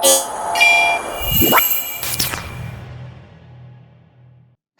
Hello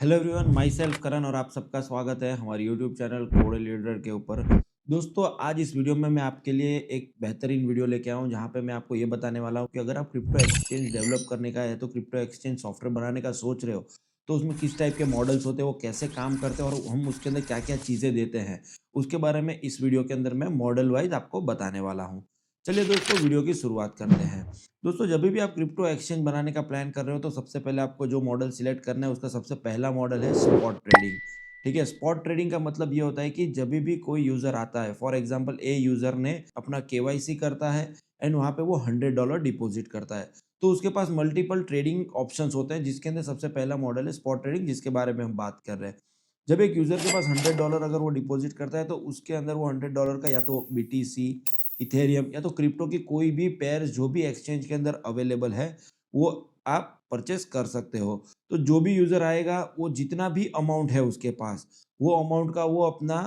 everyone, my self करण और आप सबका स्वागत है हमारे यूट्यूब चैनल कोड लीडर के ऊपर। दोस्तों, आज इस वीडियो में मैं आपके लिए एक बेहतरीन वीडियो लेके आया हूँ जहाँ पे मैं आपको ये बताने वाला हूँ कि अगर आप क्रिप्टो एक्सचेंज डेवलप करने का है तो क्रिप्टो एक्सचेंज सॉफ्टवेयर बनाने का सोच रहे हो तो उसमें किस टाइप के मॉडल्स होते हैं, वो कैसे काम करते हैं और हम उसके अंदर क्या क्या चीज़ें देते हैं, उसके बारे में इस वीडियो के अंदर मैं मॉडल वाइज आपको बताने वाला हूँ। चलिए दोस्तों, वीडियो की शुरुआत करते हैं। दोस्तों, जब भी आप क्रिप्टो एक्सचेंज बनाने का प्लान कर रहे हो तो सबसे पहले आपको जो मॉडल सिलेक्ट करना है उसका सबसे पहला मॉडल है स्पॉट ट्रेडिंग। ठीक है, स्पॉट ट्रेडिंग का मतलब ये होता है कि जब भी कोई यूजर आता है, फॉर एग्जांपल ए यूजर ने अपना केवाईसी करता है एंड वहां पे वो $100 डिपॉजिट करता है, तो उसके पास मल्टीपल ट्रेडिंग ऑप्शंस होते हैं जिसके अंदर सबसे पहला मॉडल है स्पॉट ट्रेडिंग, जिसके बारे में हम बात कर रहे हैं। जब एक यूजर के पास $100 अगर वो डिपॉजिट करता है तो उसके अंदर वो $100 का या तो बीटीसी, इथेरियम या तो क्रिप्टो की कोई भी पेयर जो भी एक्सचेंज के अंदर अवेलेबल है, वो आप परचेस कर सकते हो। तो जो भी यूज़र आएगा वो जितना भी अमाउंट है उसके पास, वो अमाउंट का वो अपना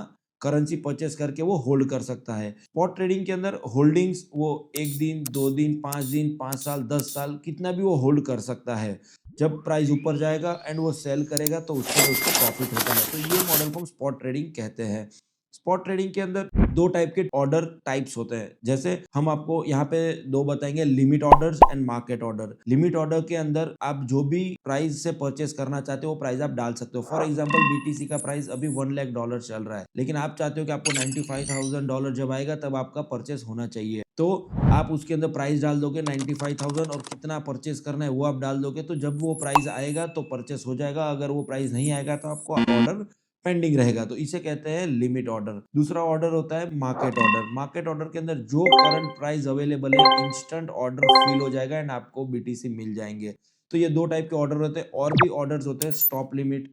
करेंसी परचेस करके वो होल्ड कर सकता है। स्पॉट ट्रेडिंग के अंदर होल्डिंग्स वो 1 दिन, 2 दिन, 5 दिन, 5 साल, 10 साल कितना भी वो होल्ड कर सकता है। जब प्राइस ऊपर जाएगा एंड वो सेल करेगा तो उसके अंदर उसको प्रॉफिट होता है। तो ये मॉडल को हम स्पॉट ट्रेडिंग कहते हैं। स्पॉट ट्रेडिंग के अंदर 2 टाइप के ऑर्डर टाइप्स होते हैं। जैसे हम आपको यहाँ पे 2 बताएँगे, limit orders and market order. Limit order के अंदर आप जो भी प्राइस से परचेज़ करना चाहते हो, वो प्राइस आप डाल सकते हो। फॉर एग्ज़ाम्पल बीटीसी का प्राइस अभी $1,00,000 चल रहा है, लेकिन आप चाहते हो कि आपको $95,000 जब आएगा तब आपका परचेज़ होना चाहिए। तो आप उसके अंदर प्राइस डाल दोगे 95,000 और कितना परचेज़ करना है वो आप डाल दोगे, तो जब वो प्राइस आएगा तो परचेज़ हो जाएगा। अगर वो प्राइस नहीं आएगा तो आपको ऑर्डर पेंडिंग रहेगा, तो इसे कहते हैं लिमिट ऑर्डर। दूसरा ऑर्डर होता है मार्केट ऑर्डर। मार्केट ऑर्डर के अंदर जो करंट प्राइस अवेलेबल है, इंस्टेंट ऑर्डर फिल हो जाएगा एंड आपको बीटीसी मिल जाएंगे। तो ये 2 टाइप के ऑर्डर होते हैं। और भी ऑर्डर्स होते हैं, stop limit,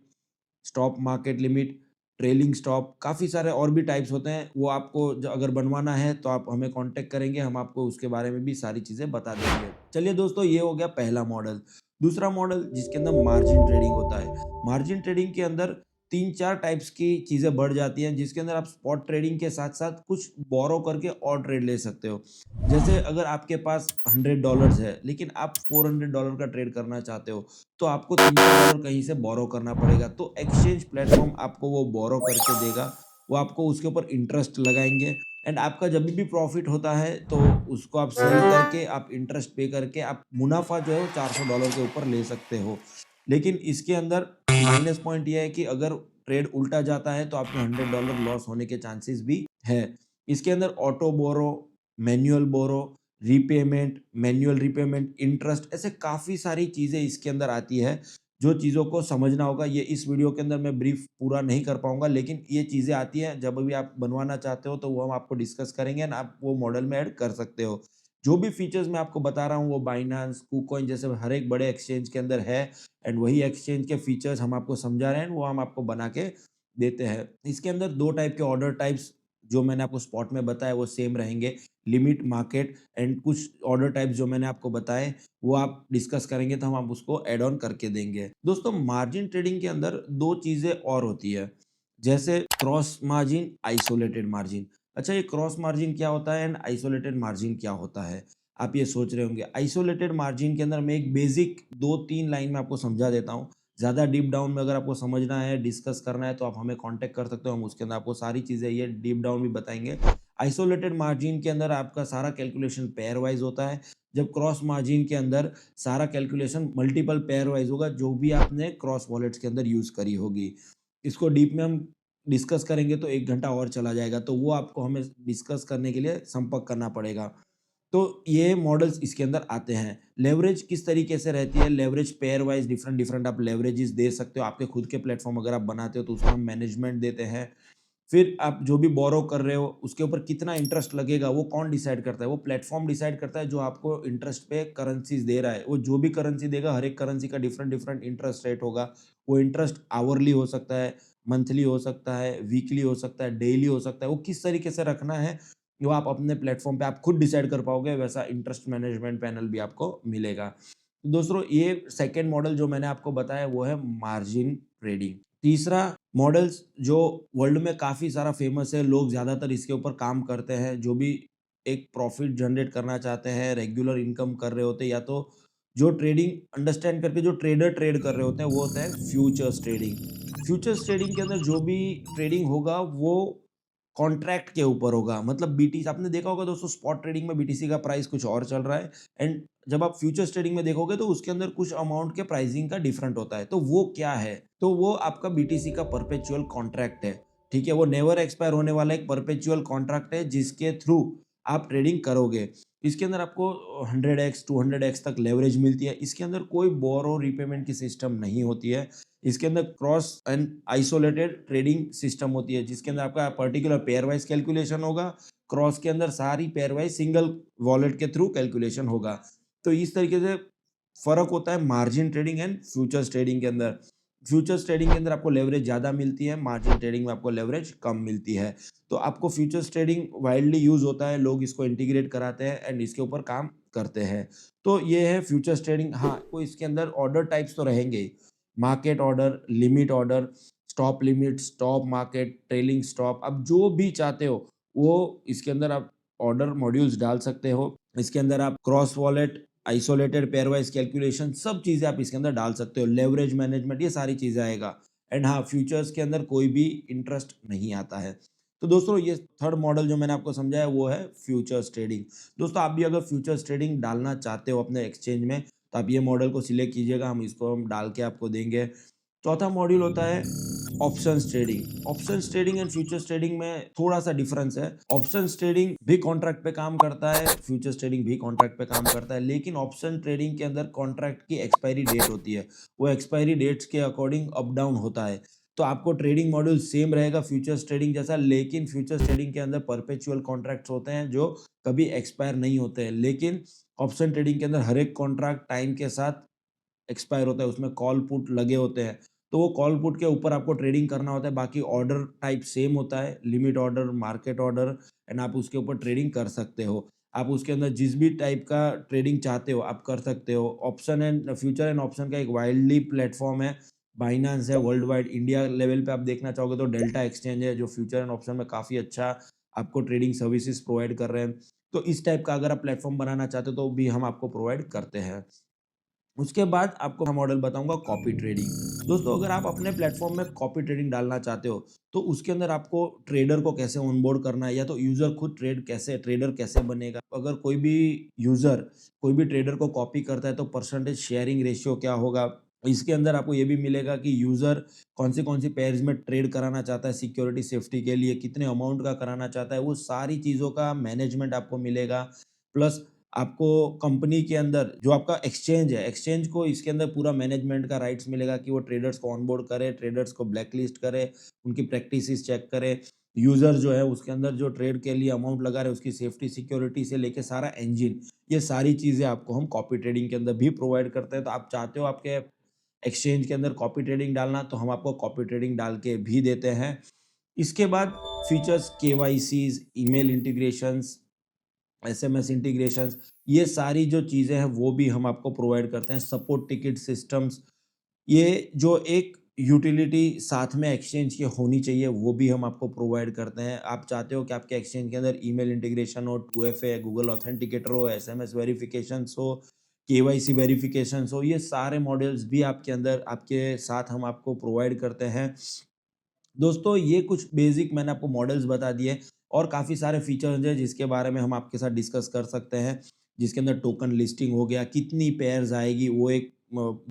stop market limit, trailing stop, काफ़ी सारे और भी टाइप्स होते हैं। वो आपको अगर बनवाना है तो आप हमें कांटेक्ट करेंगे, हम आपको उसके बारे में भी सारी चीज़ें बता देंगे। चलिए दोस्तों, ये हो गया पहला मॉडल। दूसरा मॉडल जिसके अंदर मार्जिन ट्रेडिंग होता है। मार्जिन ट्रेडिंग के अंदर 3-4 टाइप्स की चीज़ें बढ़ जाती हैं, जिसके अंदर आप स्पॉट ट्रेडिंग के साथ-साथ कुछ बोरो करके और ट्रेड ले सकते हो। जैसे अगर आपके पास $100 है, लेकिन आप $400 का ट्रेड करना चाहते हो, तो आपको $300 कहीं से बोरो करना पड़ेगा। तो एक्सचेंज प्लेटफ़ॉर्म आपको वो बोरो करके देगा, वो आपको उसके ऊपर इंटरेस्ट लगाएँगे एंड आपका जब भी प्रॉफ़िट होता है, तो उसको आप सेल करके, आप इंटरेस्ट पे करके आप मुनाफ़ा जो है वो $400 के ऊपर ले सकते हो। लेकिन इसके अंदर माइनस पॉइंट ये है कि अगर ट्रेड उल्टा जाता है तो आपके $100 लॉस होने के चांसेस भी है। इसके अंदर ऑटो बोरो, मैनुअल बोरो, रीपेमेंट, मैनुअल रीपेमेंट, इंटरेस्ट, ऐसे काफ़ी सारी चीज़ें इसके अंदर आती है, जो चीज़ों को समझना होगा। ये इस वीडियो के अंदर मैं ब्रीफ पूरा नहीं कर पाऊँगा, लेकिन ये चीज़ें आती हैं। जब भी आप बनवाना चाहते हो तो वो हम आपको डिस्कस करेंगे एंड आप वो मॉडल में ऐड कर सकते हो। जो भी फीचर्स मैं आपको बता रहा हूँ वो बाइनेंस, कुकॉइन जैसे हर एक बड़े एक्सचेंज के अंदर है एंड वही एक्सचेंज के फीचर्स हम आपको समझा रहे हैं, वो हम आपको बना के देते हैं। इसके अंदर 2 टाइप के ऑर्डर टाइप्स जो मैंने आपको स्पॉट में बताया वो सेम रहेंगे, लिमिट, मार्केट एंड कुछ ऑर्डर टाइप्स जो मैंने आपको बताए वो आप डिस्कस करेंगे तो हम आप उसको ऐड ऑन करके देंगे। दोस्तों, मार्जिन ट्रेडिंग के अंदर 2 चीज़ें और होती है, जैसे क्रॉस मार्जिन, आइसोलेटेड मार्जिन। अच्छा, ये क्रॉस मार्जिन क्या होता है एंड आइसोलेटेड मार्जिन क्या होता है? आप ये सोच रहे होंगे। आइसोलेटेड मार्जिन के अंदर मैं एक बेसिक 2-3 लाइन में आपको समझा देता हूँ। ज़्यादा डीप डाउन में अगर आपको समझना है, डिस्कस करना है तो आप हमें कॉन्टैक्ट कर सकते हो। हम उसके अंदर आपको सारी चीज़ें ये डीप डाउन भी बताएँगे। आइसोलेटेड मार्जिन के अंदर आपका सारा कैलकुलेशन पेयर वाइज़ होता है। जब क्रॉस मार्जिन के अंदर सारा कैलकुलेशन मल्टीपल पेयर वाइज़ होगा, जो भी आपने क्रॉस वॉलेट्स के अंदर यूज़ करी होगी। इसको डीप में हम डिस्कस करेंगे तो 1 घंटा और चला जाएगा, तो वो आपको हमें डिस्कस करने के लिए संपर्क करना पड़ेगा। तो ये मॉडल्स इसके अंदर आते हैं। लेवरेज किस तरीके से रहती है? लेवरेज पेयर वाइज़ डिफरेंट-डिफरेंट आप लेवरेजेस दे सकते हो। आपके खुद के प्लेटफ़ॉर्म अगर आप बनाते हो तो उसका हम मैनेजमेंट देते हैं। फिर आप जो भी बोरो कर रहे हो, उसके ऊपर कितना इंटरेस्ट लगेगा, वो कौन डिसाइड करता है? वो प्लेटफ़ॉर्म डिसाइड करता है जो आपको इंटरेस्ट पे करेंसीज़ दे रहा है। वो जो भी करेंसी देगा, हर एक करेंसी का डिफरेंट-डिफरेंट इंटरेस्ट रेट होगा। वो इंटरेस्ट आवरली हो सकता है, मंथली हो सकता है, वीकली हो सकता है, डेली हो सकता है। वो किस तरीके से रखना है, वो आप अपने प्लेटफ़ॉर्म पे आप खुद डिसाइड कर पाओगे, वैसा इंटरेस्ट मैनेजमेंट पैनल भी आपको मिलेगा। दोस्तों, ये सेकंड मॉडल जो मैंने आपको बताया वो है मार्जिन ट्रेडिंग। तीसरा मॉडल्स जो वर्ल्ड में काफ़ी सारा फ़ेमस है, लोग ज़्यादातर इसके ऊपर काम करते हैं, जो भी एक प्रॉफिट जनरेट करना चाहते हैं, रेगुलर इनकम कर रहे होते हैं, या तो जो ट्रेडिंग अंडरस्टैंड करके जो ट्रेडर ट्रेड कर रहे होते हैं, वो होता है फ्यूचर्स ट्रेडिंग। फ्यूचर्स ट्रेडिंग के अंदर जो भी ट्रेडिंग होगा वो कॉन्ट्रैक्ट के ऊपर होगा। मतलब बीटीसी आपने देखा होगा दोस्तों, स्पॉट ट्रेडिंग में बीटीसी का प्राइस कुछ और चल रहा है, एंड जब आप फ्यूचर्स ट्रेडिंग में देखोगे तो उसके अंदर कुछ अमाउंट के प्राइसिंग का डिफरेंट होता है। तो वो क्या है? तो वो आपका बीटीसी का परपेचुअल कॉन्ट्रैक्ट है। ठीक है? वो नेवर एक्सपायर होने वाला एक परपेचुअल कॉन्ट्रैक्ट है जिसके थ्रू आप ट्रेडिंग करोगे। इसके अंदर आपको 100x 200x तक लेवरेज मिलती है। इसके अंदर कोई बोरो रीपेमेंट की सिस्टम नहीं होती है। इसके अंदर cross and isolated trading system होती है, जिसके अंदर आपका पर्टिकुलर पेयर वाइज कैलकुलेशन होगा। क्रॉस के अंदर सारी पेयर वाइज सिंगल वॉलेट के थ्रू कैलकुलेशन होगा। तो इस तरीके से फर्क होता है margin trading and futures trading के अंदर। फ्यूचर्स ट्रेडिंग के अंदर आपको लेवरेज ज़्यादा मिलती है, मार्जिन ट्रेडिंग में आपको लेवरेज कम मिलती है। तो आपको फ्यूचर्स ट्रेडिंग वाइडली यूज़ होता है, लोग इसको इंटीग्रेट कराते हैं एंड इसके ऊपर काम करते हैं। तो ये है फ्यूचर्स ट्रेडिंग। हाँ, तो इसके अंदर ऑर्डर टाइप्स तो रहेंगे ही। Market order, limit order, stop limit, stop market, trailing stop, आप जो भी चाहते हो वो इसके अंदर आप ऑर्डर मॉड्यूल्स डाल सकते हो। इसके अंदर आप cross wallet, isolated pair wise calculation, सब चीज़ें आप इसके अंदर डाल सकते हो। लेवरेज मैनेजमेंट, ये सारी चीज़ें आएगा। एंड हाँ, फ्यूचर्स के अंदर कोई भी इंटरेस्ट नहीं आता है। तो दोस्तों, ये थर्ड मॉडल जो मैंने आपको समझाया वो है फ्यूचर्स ट्रेडिंग। दोस्तों, आप भी अगर फ्यूचर्स ट्रेडिंग डालना चाहते हो अपने एक्सचेंज में, तो आप ये मॉडल को सिलेक्ट कीजिएगा, हम डाल के आपको देंगे। चौथा मॉड्यूल होता है options trading. Options trading and futures trading में थोड़ा-सा डिफरेंस है। ऑप्शंस ट्रेडिंग भी कॉन्ट्रैक्ट पे काम करता है, फ्यूचर्स ट्रेडिंग भी कॉन्ट्रैक्ट पे काम करता है, लेकिन ऑप्शन ट्रेडिंग के अंदर कॉन्ट्रैक्ट की एक्सपायरी डेट होती है। वो एक्सपायरी डेट्स के अकॉर्डिंग अप डाउन होता है। तो आपको ट्रेडिंग मॉड्यूल सेम रहेगा फ्यूचर्स ट्रेडिंग जैसा, लेकिन फ्यूचर्स ट्रेडिंग के अंदर परपेचुअल कॉन्ट्रैक्ट्स होते हैं जो कभी एक्सपायर नहीं होते हैं। लेकिन ऑप्शन ट्रेडिंग के अंदर हर एक कॉन्ट्रैक्ट टाइम के साथ एक्सपायर होता है, उसमें कॉल पुट लगे होते हैं। तो वो कॉल पुट के ऊपर आपको ट्रेडिंग करना होता है, बाकी ऑर्डर टाइप सेम होता है, limit order, market order, and आप उसके ऊपर ट्रेडिंग कर सकते हो। आप उसके अंदर जिस भी टाइप का ट्रेडिंग चाहते हो, आप कर सकते हो। Option and future and option का एक वाइडली प्लेटफ़ॉर्म है, बाइनेंस है वर्ल्ड वाइड। इंडिया लेवल पे आप देखना चाहोगे तो डेल्टा एक्सचेंज है, जो फ्यूचर एंड ऑप्शन में काफ़ी अच्छा आपको ट्रेडिंग सर्विसेज़ प्रोवाइड कर रहे हैं। तो इस टाइप का अगर आप प्लेटफ़ॉर्म बनाना चाहते हो, तो भी हम आपको प्रोवाइड करते हैं। उसके बाद आपको मैं मॉडल बताऊँगा कॉपी ट्रेडिंग। दोस्तों, अगर आप अपने प्लेटफ़ॉर्म में कॉपी ट्रेडिंग डालना चाहते हो, तो उसके अंदर आपको ट्रेडर को कैसे ऑनबोर्ड करना है, या तो यूज़र खुद ट्रेडर कैसे बनेगा। अगर कोई भी यूज़र कोई भी ट्रेडर को कॉपी करता है, तो परसेंटेज शेयरिंग रेशियो क्या होगा। इसके अंदर आपको ये भी मिलेगा कि यूज़र कौन सी पेयर्स में ट्रेड कराना चाहता है सिक्योरिटी सेफ्टी के लिए, कितने अमाउंट का कराना चाहता है, वो सारी चीज़ों का मैनेजमेंट आपको मिलेगा। प्लस आपको कंपनी के अंदर जो आपका एक्सचेंज है, एक्सचेंज को इसके अंदर पूरा मैनेजमेंट का राइट्स मिलेगा कि वो ट्रेडर्स को ऑनबोर्ड करे, ट्रेडर्स को ब्लैकलिस्ट करे, उनकी प्रैक्टिसेस चेक करे। यूज़र जो है उसके अंदर जो ट्रेड के लिए अमाउंट लगा रहे हैं, उसकी सेफ्टी सिक्योरिटी से लेके सारा इंजन, ये सारी चीज़ें आपको हम कॉपी ट्रेडिंग के अंदर भी प्रोवाइड करते हैं। तो आप चाहते हो आपके एक्सचेंज के अंदर कॉपी ट्रेडिंग डालना, तो हम आपको कॉपी ट्रेडिंग डाल के भी देते हैं। इसके बाद features KYCs, email integrations, SMS integrations, ये सारी जो चीज़ें हैं वो भी हम आपको प्रोवाइड करते हैं। सपोर्ट टिकट सिस्टम्स, ये जो एक यूटिलिटी साथ में एक्सचेंज की होनी चाहिए, वो भी हम आपको प्रोवाइड करते हैं। आप चाहते हो कि आपके एक्सचेंज के अंदर ईमेल इंटीग्रेशन हो, 2FA, गूगल ऑथेंटिकेटर हो, एसएमएस वेरिफिकेशंस हो, केवाईसी वेरिफिकेशंस हो, ये सारे मॉड्यूल्स भी आपके अंदर आपके साथ हम आपको प्रोवाइड करते हैं। दोस्तों, ये कुछ बेसिक मैंने आपको मॉडल्स बता दिए, और काफ़ी सारे फीचर्स हैं जिसके बारे में हम आपके साथ डिस्कस कर सकते हैं। जिसके अंदर टोकन लिस्टिंग हो गया, कितनी पेयर्स आएगी वो एक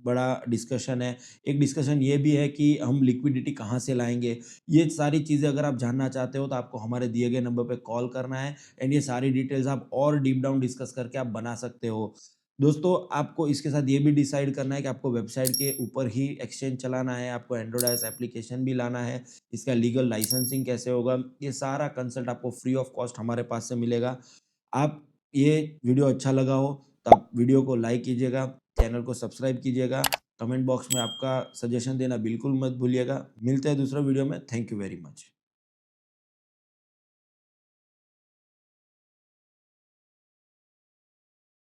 बड़ा डिस्कशन है। एक डिस्कशन ये भी है कि हम लिक्विडिटी कहाँ से लाएँगे। ये सारी चीज़ें अगर आप जानना चाहते हो, तो आपको हमारे दिए गए नंबर पे कॉल करना है, एंड ये सारी डिटेल्स आप और डीप डाउन डिस्कस करके आप बना सकते हो। दोस्तों, आपको इसके साथ ये भी डिसाइड करना है कि आपको वेबसाइट के ऊपर ही एक्सचेंज चलाना है, आपको एंड्रॉइड आईओएस एप्लीकेशन भी लाना है, इसका लीगल लाइसेंसिंग कैसे होगा, ये सारा कंसल्ट आपको फ्री ऑफ कॉस्ट हमारे पास से मिलेगा। आप ये वीडियो अच्छा लगा हो, तो आप वीडियो को लाइक कीजिएगा, चैनल को सब्सक्राइब कीजिएगा, कमेंट बॉक्स में आपका सजेशन देना बिल्कुल मत भूलिएगा। मिलते हैं दूसरे वीडियो में। Thank you very much.